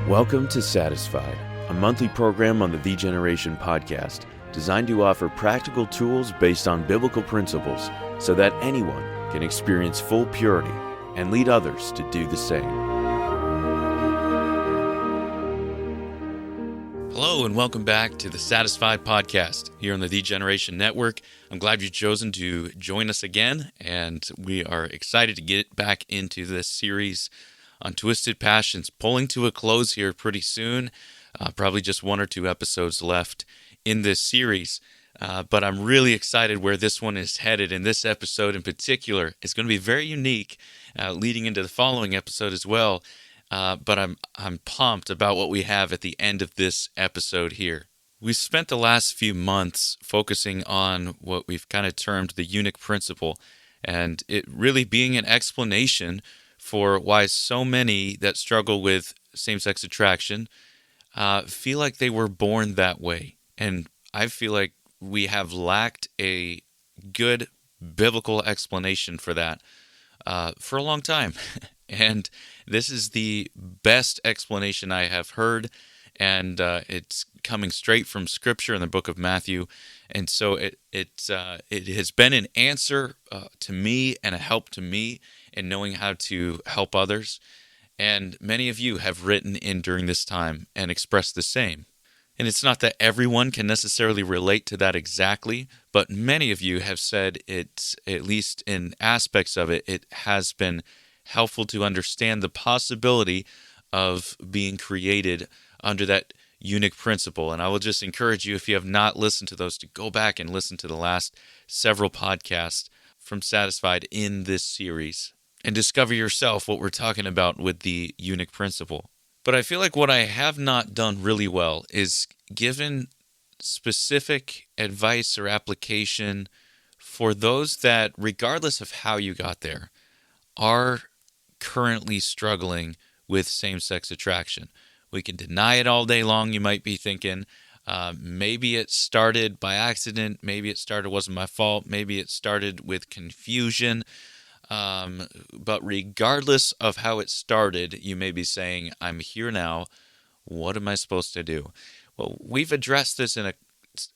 Welcome to Satisfied, a monthly program on the The Generation podcast designed to offer practical tools based on biblical principles so that anyone can experience full purity and lead others to do the same. Hello and welcome back to the Satisfied podcast here on the Generation Network. I'm glad you've chosen to join us again, and we are excited to get back into this series on Twisted Passions, pulling to a close here pretty soon. Probably just one or two episodes left in this series, but I'm really excited where this one is headed. And this episode in particular is going to be very unique, leading into the following episode as well. But I'm pumped about what we have at the end of this episode here. We've spent the last few months focusing on what we've kind of termed the eunuch principle, and it really being an explanation for why so many that struggle with same-sex attraction feel like they were born that way. And I feel like we have lacked a good biblical explanation for that for a long time. And this is the best explanation I have heard, and it's coming straight from Scripture in the book of Matthew. And so it has been an answer to me and a help to me in knowing how to help others. And many of you have written in during this time and expressed the same. And it's not that everyone can necessarily relate to that exactly, but many of you have said it's, at least in aspects of it, it has been helpful to understand the possibility of being created under that eunuch principle. And I will just encourage you, if you have not listened to those, to go back and listen to the last several podcasts from Satisfied in this series and discover yourself what we're talking about with the eunuch principle. But I feel like what I have not done really well is given specific advice or application for those that, regardless of how you got there, are currently struggling with same-sex attraction. We can deny it all day long, you might be thinking. Maybe it started by accident. Maybe it wasn't my fault. Maybe it started with confusion. But regardless of how it started, you may be saying, I'm here now. What am I supposed to do? Well, we've addressed this in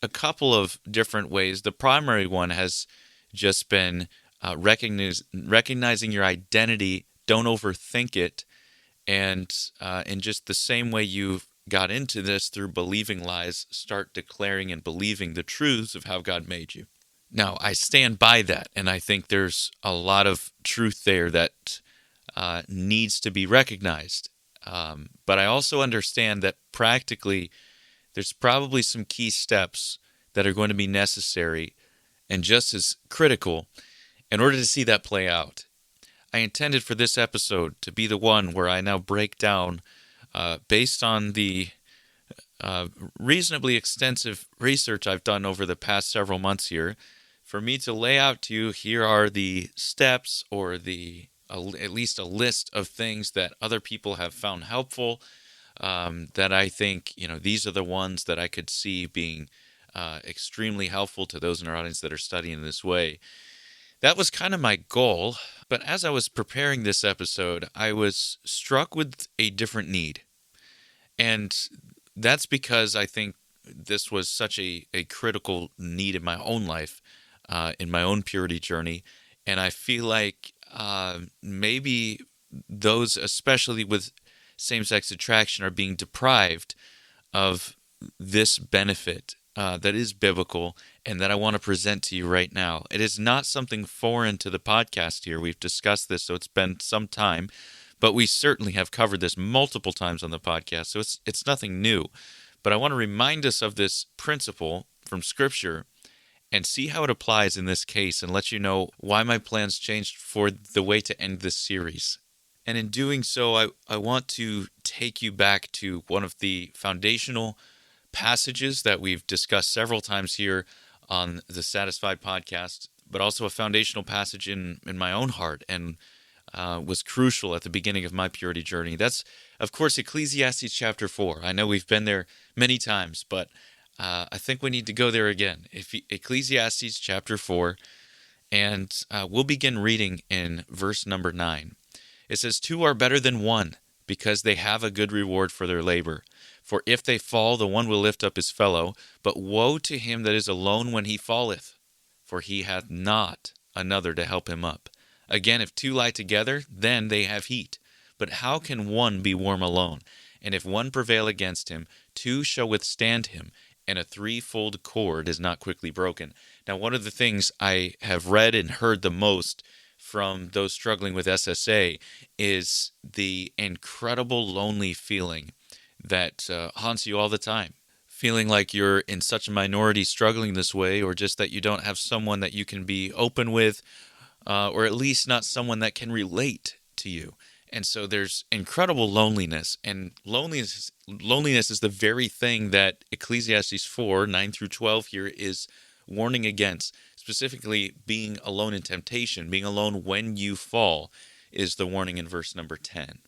a couple of different ways. The primary one has just been recognizing your identity. Don't overthink it. And in just the same way you got into this through believing lies, start declaring and believing the truths of how God made you. Now, I stand by that, and I think there's a lot of truth there that needs to be recognized. But I also understand that practically there's probably some key steps that are going to be necessary and just as critical in order to see that play out. I intended for this episode to be the one where I now break down, based on the reasonably extensive research I've done over the past several months here, for me to lay out to you, here are the steps or at least a list of things that other people have found helpful, that I think, these are the ones that I could see being extremely helpful to those in our audience that are studying this way. That was kind of my goal, but as I was preparing this episode, I was struck with a different need. And that's because I think this was such a critical need in my own life, in my own purity journey. And I feel like maybe those, especially with same-sex attraction, are being deprived of this benefit that is biblical and that I want to present to you right now. It is not something foreign to the podcast here. We've discussed this, so it's been some time, but we certainly have covered this multiple times on the podcast, so it's nothing new. But I want to remind us of this principle from Scripture and see how it applies in this case and let you know why my plans changed for the way to end this series. And in doing so, I want to take you back to one of the foundational passages that we've discussed several times here on the Satisfied podcast, but also a foundational passage in my own heart and was crucial at the beginning of my purity journey. That's, of course, Ecclesiastes chapter 4. I know we've been there many times, but I think we need to go there again. Ecclesiastes chapter 4, and we'll begin reading in verse number 9. It says, 2 are better than one, because they have a good reward for their labor. For if they fall, the one will lift up his fellow. But woe to him that is alone when he falleth, for he hath not another to help him up. Again, if two lie together, then they have heat. But how can one be warm alone? And if one prevail against him, two shall withstand him, and a threefold cord is not quickly broken. Now, one of the things I have read and heard the most from those struggling with SSA is the incredible lonely feeling that haunts you all the time. Feeling like you're in such a minority struggling this way, or just that you don't have someone that you can be open with, or at least not someone that can relate to you. And so there's incredible loneliness, and loneliness is the very thing that Ecclesiastes 4, 9 through 12 here is warning against. Specifically, being alone in temptation, being alone when you fall, is the warning in verse number 10.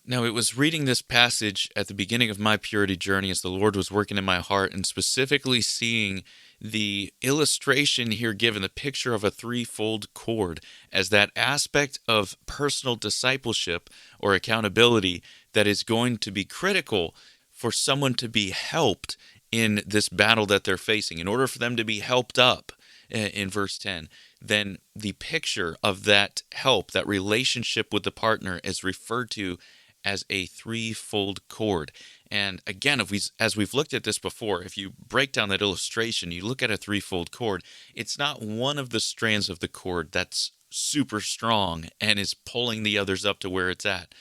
Now, it was reading this passage at the beginning of my purity journey as the Lord was working in my heart, and specifically seeing the illustration here given, the picture of a threefold cord, as that aspect of personal discipleship or accountability that is going to be critical for someone to be helped in this battle that they're facing. In order for them to be helped up in verse 10, then the picture of that help, that relationship with the partner, is referred to as a threefold cord. And again, as we've looked at this before, if you break down that illustration, you look at a threefold cord, it's not one of the strands of the cord that's super strong and is pulling the others up to where it's at.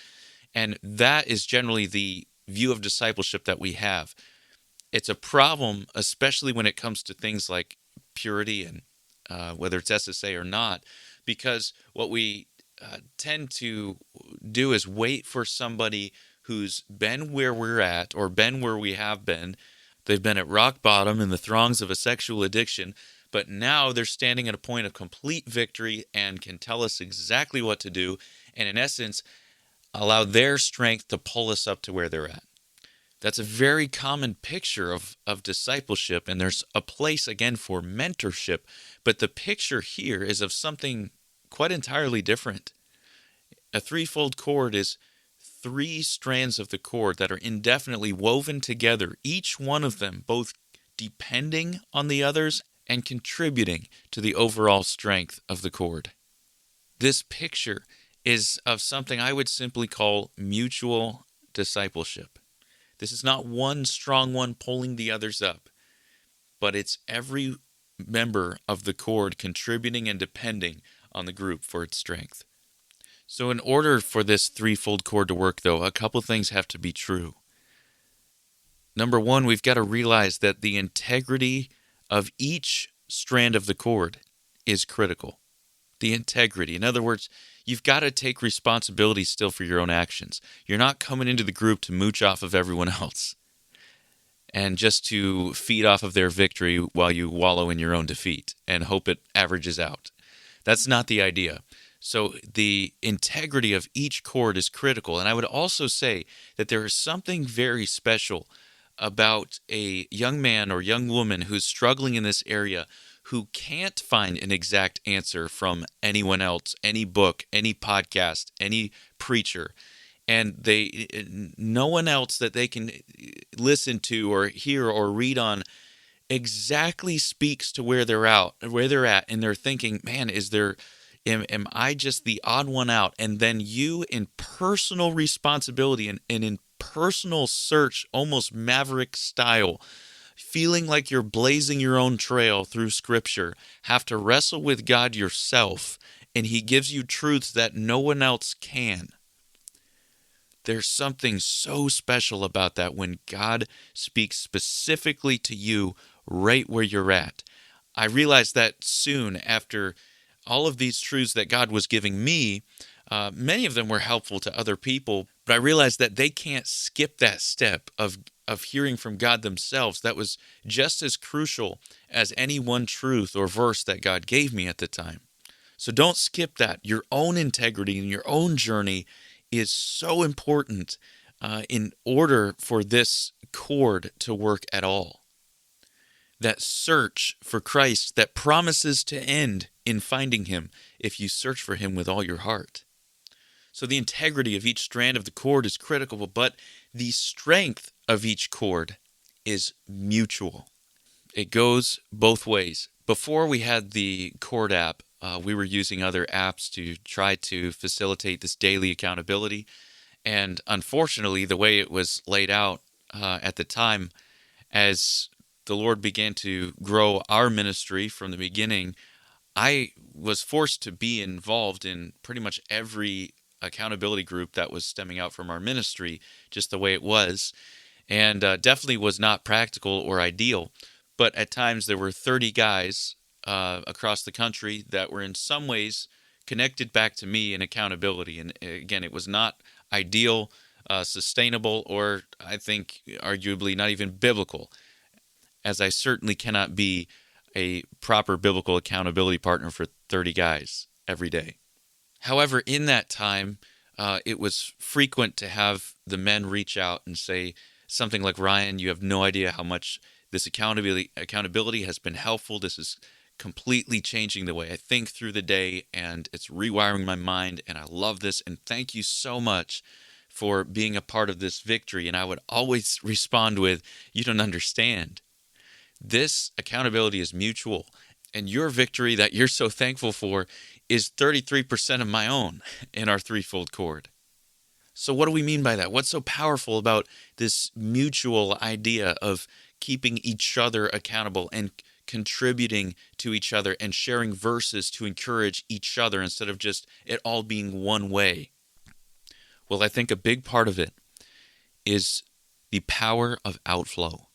And that is generally the view of discipleship that we have. It's a problem, especially when it comes to things like purity and whether it's SSA or not, because what we tend to do is wait for somebody who's been where we're at, or been where we have been. They've been at rock bottom in the throngs of a sexual addiction, but now they're standing at a point of complete victory and can tell us exactly what to do, and in essence, allow their strength to pull us up to where they're at. That's a very common picture of discipleship, and there's a place, again, for mentorship, but the picture here is of something quite entirely different. A threefold cord is three strands of the cord that are indefinitely woven together, each one of them both depending on the others and contributing to the overall strength of the cord. This picture is of something I would simply call mutual discipleship. This is not one strong one pulling the others up, but it's every member of the cord contributing and depending on the group for its strength. So in order for this threefold cord to work, though, a couple things have to be true. Number one, we've got to realize that the integrity of each strand of the cord is critical. The integrity. In other words, you've got to take responsibility still for your own actions. You're not coming into the group to mooch off of everyone else and just to feed off of their victory while you wallow in your own defeat and hope it averages out. That's not the idea. So the integrity of each cord is critical. And I would also say that there is something very special about a young man or young woman who's struggling in this area, who can't find an exact answer from anyone else, any book, any podcast, any preacher, and no one else that they can listen to or hear or read on exactly speaks to where they're at, and they're thinking, man, am I just the odd one out? And then you, in personal responsibility and in personal search, almost maverick style, feeling like you're blazing your own trail through Scripture, have to wrestle with God yourself, and He gives you truths that no one else can. There's something so special about that when God speaks specifically to you right where you're at. I realized that soon after all of these truths that God was giving me. Many of them were helpful to other people, but I realized that they can't skip that step of hearing from God themselves. That was just as crucial as any one truth or verse that God gave me at the time. So don't skip that. Your own integrity and your own journey is so important in order for this cord to work at all. That search for Christ that promises to end in finding Him if you search for Him with all your heart. So the integrity of each strand of the cord is critical, but the strength of each cord is mutual. It goes both ways. Before we had the cord app, we were using other apps to try to facilitate this daily accountability. And unfortunately, the way it was laid out at the time, as the Lord began to grow our ministry from the beginning, I was forced to be involved in pretty much every accountability group that was stemming out from our ministry, just the way it was, and definitely was not practical or ideal. But at times there were 30 guys across the country that were in some ways connected back to me in accountability. And again, it was not ideal, sustainable, or I think arguably not even biblical, as I certainly cannot be a proper biblical accountability partner for 30 guys every day. However, in that time, it was frequent to have the men reach out and say something like, "Ryan, you have no idea how much this accountability has been helpful. This is completely changing the way I think through the day, and it's rewiring my mind, and I love this, and thank you so much for being a part of this victory." And I would always respond with, "You don't understand. This accountability is mutual, and your victory that you're so thankful for is 33% of my own in our threefold cord." So what do we mean by that? What's so powerful about this mutual idea of keeping each other accountable and contributing to each other and sharing verses to encourage each other instead of just it all being one way? Well, I think a big part of it is the power of outflow.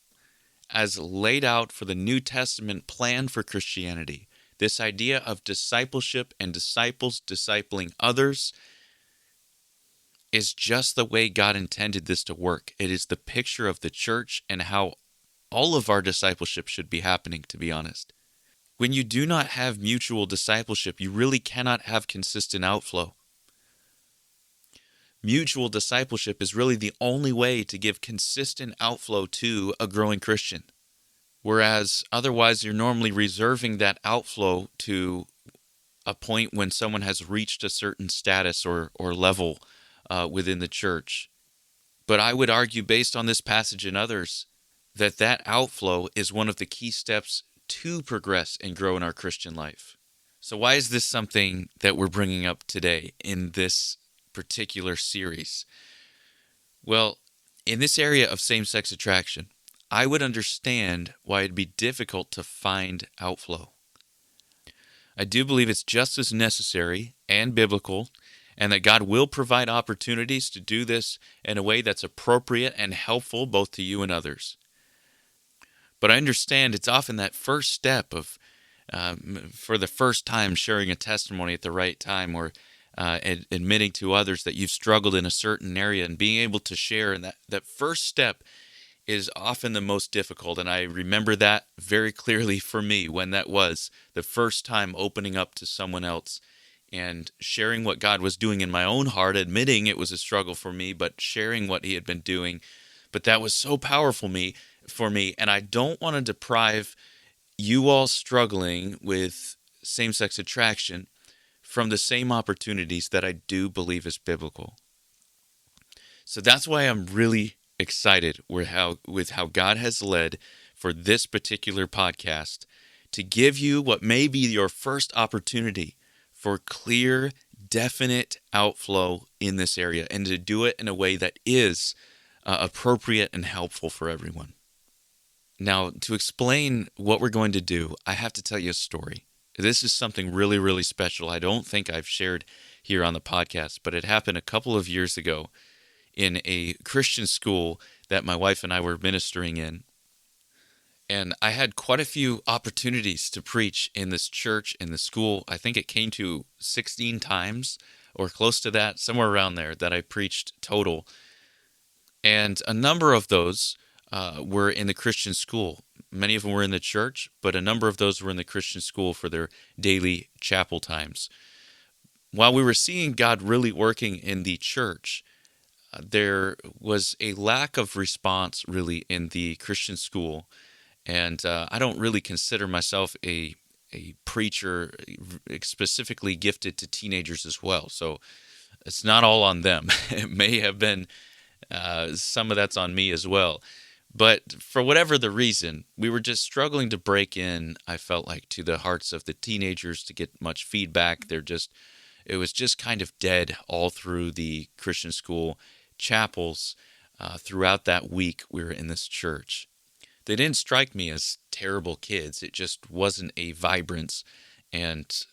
As laid out for the New Testament plan for Christianity, this idea of discipleship and disciples discipling others is just the way God intended this to work. It is the picture of the church and how all of our discipleship should be happening, to be honest. When you do not have mutual discipleship, you really cannot have consistent outflow. Mutual discipleship is really the only way to give consistent outflow to a growing Christian. Whereas otherwise, you're normally reserving that outflow to a point when someone has reached a certain status or level within the church. But I would argue, based on this passage and others, that outflow is one of the key steps to progress and grow in our Christian life. So why is this something that we're bringing up today in this particular series? Well, in this area of same-sex attraction, I would understand why it'd be difficult to find outflow. I do believe it's just as necessary and biblical, and that God will provide opportunities to do this in a way that's appropriate and helpful both to you and others. But I understand it's often that first step of, for the first time, sharing a testimony at the right time, or admitting to others that you've struggled in a certain area and being able to share. And that first step is often the most difficult. And I remember that very clearly for me when that was the first time opening up to someone else and sharing what God was doing in my own heart, admitting it was a struggle for me, but sharing what He had been doing. But that was so powerful for me. And I don't want to deprive you all struggling with same-sex attraction from the same opportunities that I do believe is biblical. So that's why I'm really excited with how God has led for this particular podcast to give you what may be your first opportunity for clear, definite outflow in this area, and to do it in a way that is appropriate and helpful for everyone. Now, to explain what we're going to do, I have to tell you a story. This is something really, really special. I don't think I've shared here on the podcast, but it happened a couple of years ago in a Christian school that my wife and I were ministering in. And I had quite a few opportunities to preach in this church, in the school. I think it came to 16 times or close to that, somewhere around there, that I preached total. And a number of those were in the Christian school. Many of them were in the church, but a number of those were in the Christian school for their daily chapel times. While we were seeing God really working in the church, there was a lack of response really in the Christian school. And I don't really consider myself a preacher specifically gifted to teenagers as well. So It's not all on them. It may have been some of that's on me as well. But for whatever the reason, we were just struggling to break in, I felt like, to the hearts of the teenagers to get much feedback. It was just kind of dead all through the Christian school chapels. Throughout that week, we were in this church. They didn't strike me as terrible kids. It just wasn't a vibrance and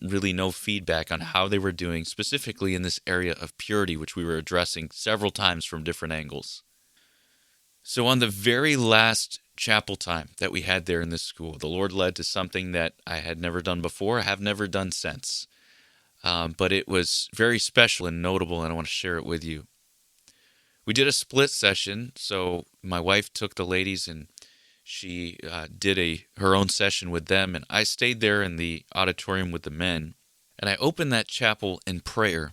really no feedback on how they were doing, specifically in this area of purity, which we were addressing several times from different angles. So on the very last chapel time that we had there in this school, the Lord led to something that I had never done before, I have never done since. But it was very special and notable, and I want to share it with you. We did a split session, so my wife took the ladies and she did her own session with them, and I stayed there in the auditorium with the men. And I opened that chapel in prayer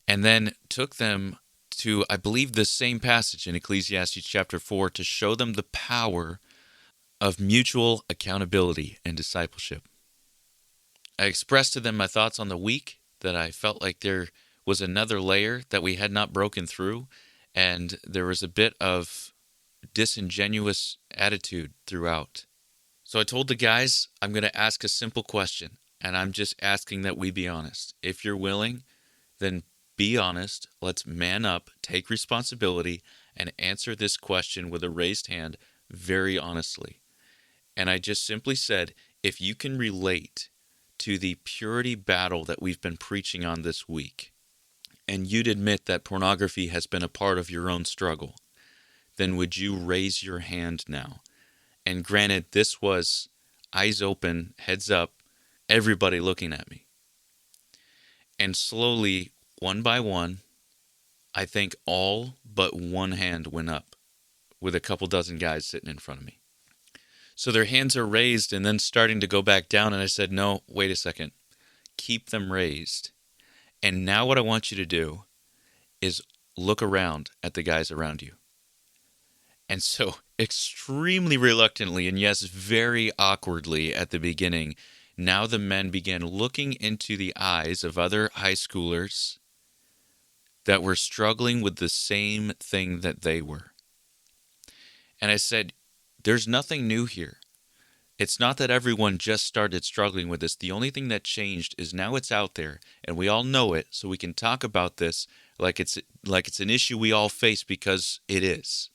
and then took them to, I believe, the same passage in Ecclesiastes chapter 4 to show them the power of mutual accountability and discipleship. I expressed to them my thoughts on the week, that I felt like there was another layer that we had not broken through, and there was a bit of disingenuous attitude throughout. So I told the guys, I'm going to ask a simple question, and I'm just asking that we be honest. If you're willing, then be honest. Let's man up, take responsibility, and answer this question with a raised hand very honestly. And I just simply said, if you can relate to the purity battle that we've been preaching on this week, and you'd admit that pornography has been a part of your own struggle, then would you raise your hand now? And granted, this was eyes open, heads up, everybody looking at me. And slowly, one by one, I think all but one hand went up, with a couple dozen guys sitting in front of me. So their hands are raised and then starting to go back down, and I said, no, wait a second. Keep them raised. And now what I want you to do is look around at the guys around you. And so extremely reluctantly, and yes, very awkwardly at the beginning, now the men began looking into the eyes of other high schoolers that were struggling with the same thing that they were. And I said, there's nothing new here. It's not that everyone just started struggling with this. The only thing that changed is now it's out there, and we all know it, so we can talk about this like it's an issue we all face, because it is.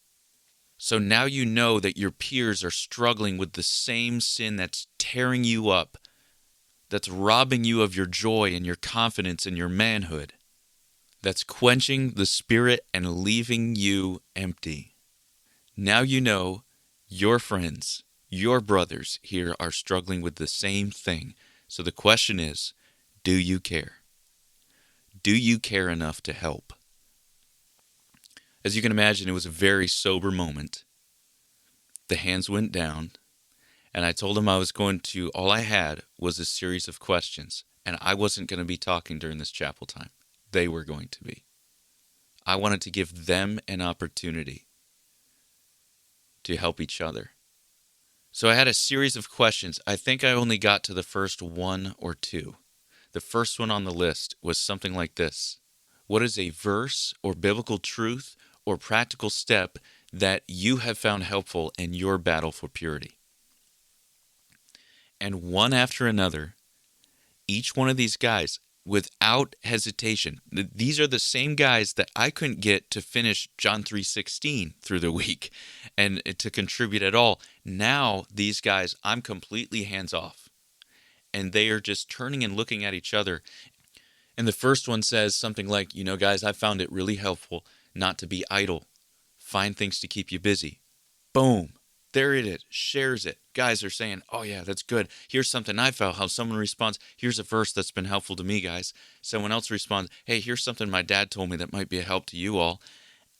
So now you know that your peers are struggling with the same sin that's tearing you up, that's robbing you of your joy and your confidence and your manhood, that's quenching the spirit and leaving you empty. Now you know your friends, your brothers here are struggling with the same thing. So the question is, do you care? Do you care enough to help? As you can imagine, it was a very sober moment. The hands went down, and I told them all I had was a series of questions, and I wasn't going to be talking during this chapel time. They were going to be. I wanted to give them an opportunity to help each other. So I had a series of questions. I think I only got to the first one or two. The first one on the list was something like this. What is a verse or biblical truth or practical step that you have found helpful in your battle for purity? And one after another, each one of these guys, without hesitation, these are the same guys that I couldn't get to finish John 3:16 through the week and to contribute at all. Now these guys, I'm completely hands off, and they are just turning and looking at each other. And the first one says something like, guys, I found it really helpful not to be idle. Find things to keep you busy. Boom. There it is. Shares it. Guys are saying, oh yeah, that's good. Here's something I found. How someone responds, here's a verse that's been helpful to me, guys. Someone else responds, hey, here's something my dad told me that might be a help to you all.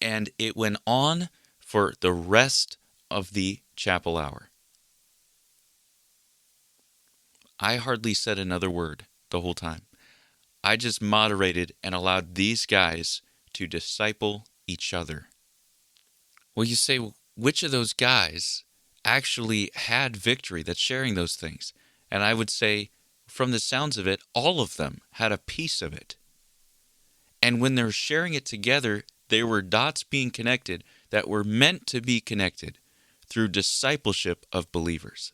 And it went on for the rest of the chapel hour. I hardly said another word the whole time. I just moderated and allowed these guys to disciple each other. Well, you say, which of those guys actually had victory that's sharing those things? And I would say, from the sounds of it, all of them had a piece of it. And when they're sharing it together, there were dots being connected that were meant to be connected through discipleship of believers.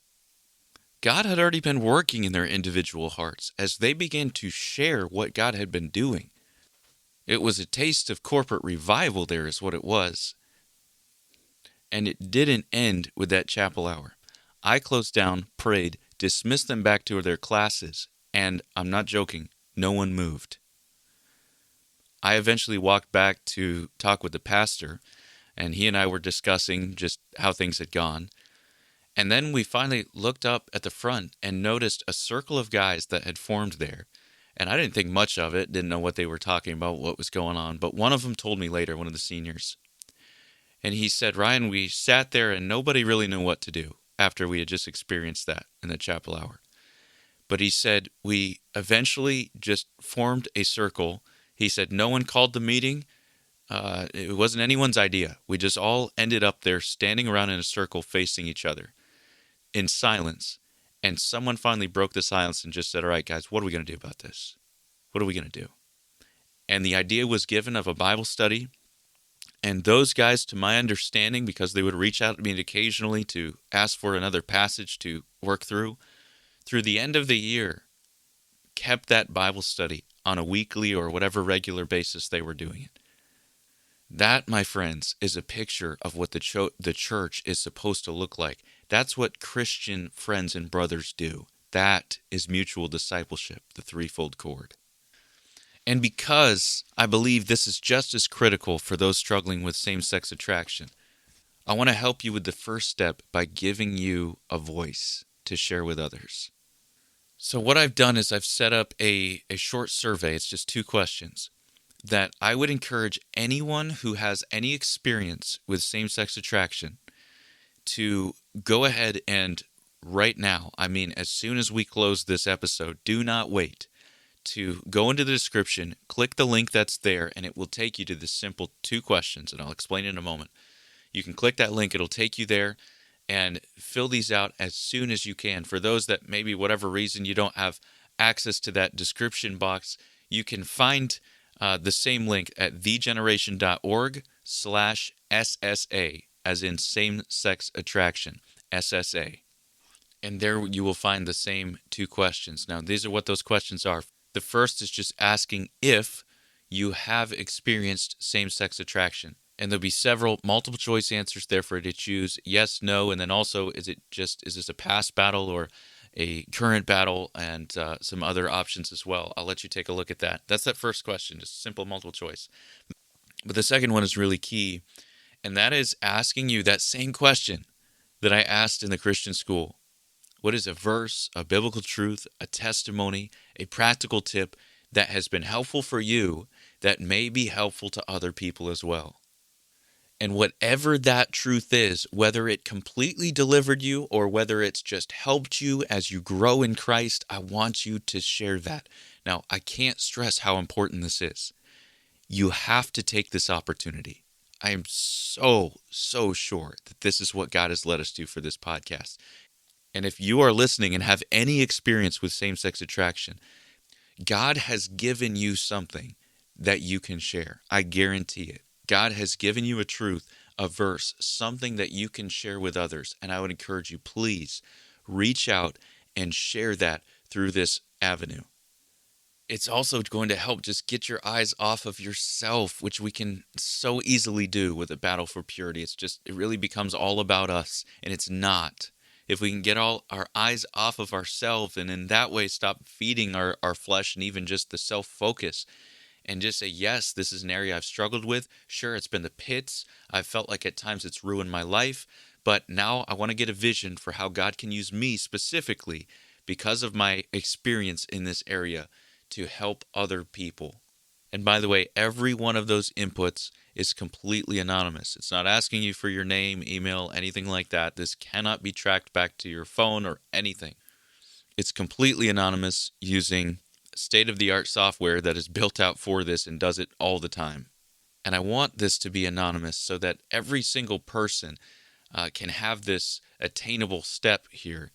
God had already been working in their individual hearts as they began to share what God had been doing. It was a taste of corporate revival there is what it was. And it didn't end with that chapel hour. I closed down, prayed, dismissed them back to their classes, and I'm not joking, no one moved. I eventually walked back to talk with the pastor, and he and I were discussing just how things had gone. And then we finally looked up at the front and noticed a circle of guys that had formed there. And I didn't think much of it, didn't know what they were talking about, what was going on. But one of them told me later, one of the seniors. And he said, Ryan, we sat there and nobody really knew what to do after we had just experienced that in the chapel hour. But he said, we eventually just formed a circle. He said, no one called the meeting. It wasn't anyone's idea. We just all ended up there standing around in a circle facing each other in silence. And someone finally broke the silence and just said, all right, guys, what are we going to do about this? What are we going to do? And the idea was given of a Bible study. And those guys, to my understanding, because they would reach out to me occasionally to ask for another passage to work through the end of the year, kept that Bible study on a weekly or whatever regular basis they were doing it. That, my friends, is a picture of what the church is supposed to look like. That's what Christian friends and brothers do. That is mutual discipleship, the threefold cord. And because I believe this is just as critical for those struggling with same-sex attraction, I want to help you with the first step by giving you a voice to share with others. So what I've done is I've set up a short survey. It's just 2 questions that I would encourage anyone who has any experience with same-sex attraction to go ahead and right now, I mean, as soon as we close this episode, do not wait, to go into the description, click the link that's there, and it will take you to the simple 2 questions, and I'll explain in a moment. You can click that link, it'll take you there, and fill these out as soon as you can. For those that maybe whatever reason you don't have access to that description box, you can find the same link at thegeneration.org/SSA, as in same-sex attraction, SSA. And there you will find the same 2 questions. Now, these are what those questions are. The first is just asking if you have experienced same-sex attraction. And there'll be several multiple choice answers there for you to choose yes, no, and then also is this a past battle or a current battle, and some other options as well. I'll let you take a look at that. That's that first question, just simple multiple choice. But the second one is really key, and that is asking you that same question that I asked in the Christian school. What is a verse, a biblical truth, a testimony, a practical tip that has been helpful for you that may be helpful to other people as well? And whatever that truth is, whether it completely delivered you or whether it's just helped you as you grow in Christ, I want you to share that. Now, I can't stress how important this is. You have to take this opportunity. I am so sure that this is what God has led us to for this podcast. And if you are listening and have any experience with same-sex attraction, God has given you something that you can share. I guarantee it. God has given you a truth, a verse, something that you can share with others. And I would encourage you, please reach out and share that through this avenue. It's also going to help just get your eyes off of yourself, which we can so easily do with a battle for purity. It really becomes all about us, and it's not. If we can get all our eyes off of ourselves and in that way stop feeding our flesh and even just the self-focus, and just say, yes, this is an area I've struggled with. Sure, it's been the pits. I've felt like at times it's ruined my life. But now I want to get a vision for how God can use me specifically because of my experience in this area to help other people. And by the way, every one of those inputs is completely anonymous. It's not asking you for your name, email, anything like that. This cannot be tracked back to your phone or anything. It's completely anonymous using state-of-the-art software that is built out for this and does it all the time. And I want this to be anonymous so that every single person can have this attainable step here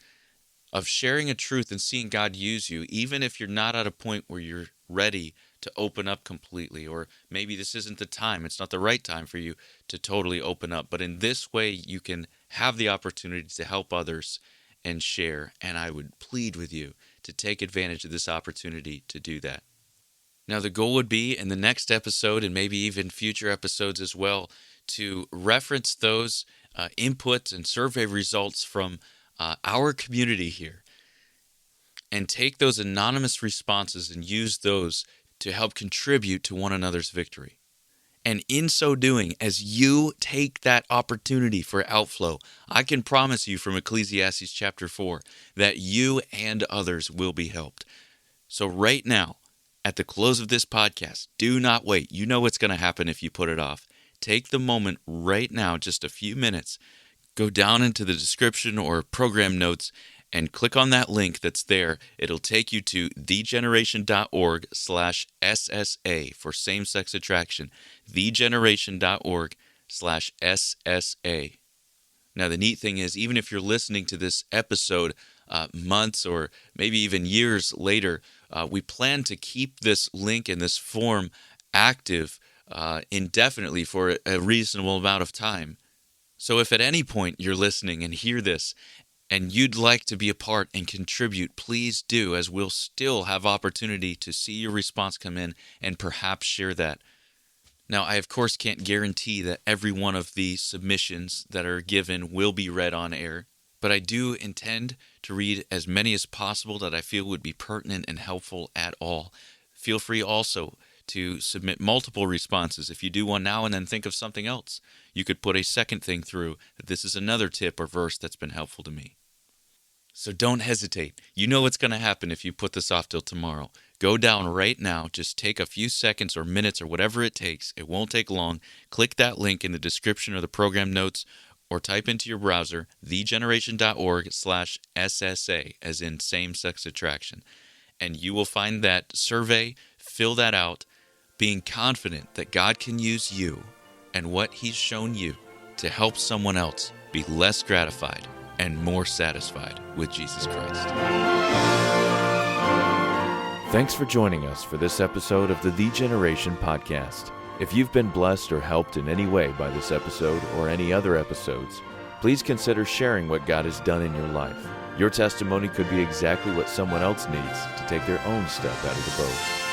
of sharing a truth and seeing God use you, even if you're not at a point where you're ready to open up completely, or maybe this isn't the time, it's not the right time for you to totally open up. But in this way, you can have the opportunity to help others and share. And I would plead with you to take advantage of this opportunity to do that. Now, the goal would be in the next episode, and maybe even future episodes as well, to reference those inputs and survey results from our community here, and take those anonymous responses and use those to help contribute to one another's victory. And in so doing, as you take that opportunity for outflow, I can promise you from Ecclesiastes chapter 4 that you and others will be helped. So right now, at the close of this podcast, do not wait. You know what's going to happen if you put it off. Take the moment right now, just a few minutes, go down into the description or program notes and click on that link that's there. It'll take you to thegeneration.org/SSA for same-sex attraction. thegeneration.org/SSA. Now, the neat thing is, even if you're listening to this episode months or maybe even years later, we plan to keep this link and this form active indefinitely for a reasonable amount of time. So if at any point you're listening and hear this and you'd like to be a part and contribute, please do, as we'll still have opportunity to see your response come in and perhaps share that. Now, I of course can't guarantee that every one of the submissions that are given will be read on air, but I do intend to read as many as possible that I feel would be pertinent and helpful at all. Feel free also to submit multiple responses. If you do one now and then think of something else, you could put a second thing through that this is another tip or verse that's been helpful to me. So don't hesitate. You know what's going to happen if you put this off till tomorrow. Go down right now. Just take a few seconds or minutes or whatever it takes. It won't take long. Click that link in the description or the program notes, or type into your browser thegeneration.org/SSA, as in same-sex attraction. And you will find that survey, fill that out, being confident that God can use you and what He's shown you to help someone else be less gratified and more satisfied with Jesus Christ. Thanks for joining us for this episode of the Generation Podcast. If you've been blessed or helped in any way by this episode or any other episodes, please consider sharing what God has done in your life. Your testimony could be exactly what someone else needs to take their own step out of the boat.